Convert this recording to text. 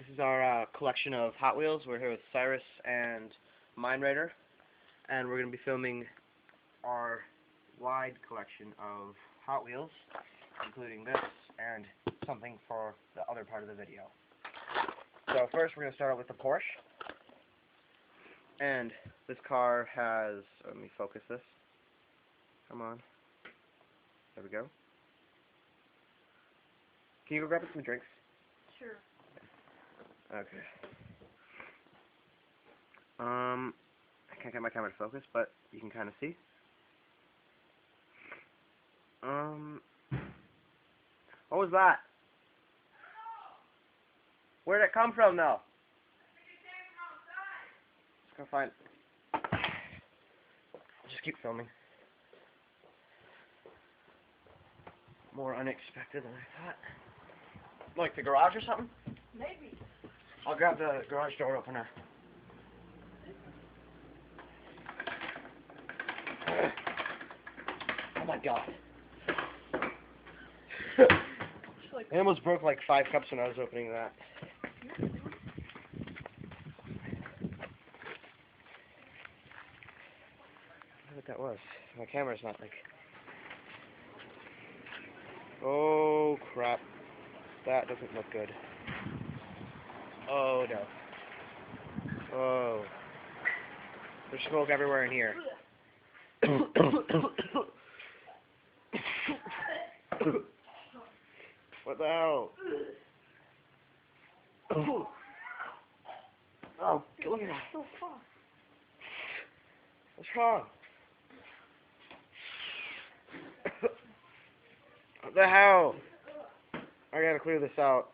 This is our collection of Hot Wheels. We're here with Cyrus and Mindrider, and we're going to be filming our wide collection of Hot Wheels, including this and something for the other part of the video. So first we're going to start out with the Porsche. And this car has, let me focus this. Come on. There we go. Can you go grab us some drinks? Sure. Okay. I can't get my camera to focus, but you can kind of see. What was that? Where did it come from, though? Let's go find. I'll just keep filming. More unexpected than I thought. Like the garage or something? Maybe. I'll grab the garage door opener. Oh my god. I almost broke like 5 cups when I was opening that. I don't know what that was. My camera's not like... Oh crap. That doesn't look good. Oh no. Oh. There's smoke everywhere in here. What the hell? Oh, look at that. So far. What's wrong? What the hell? I gotta clear this out.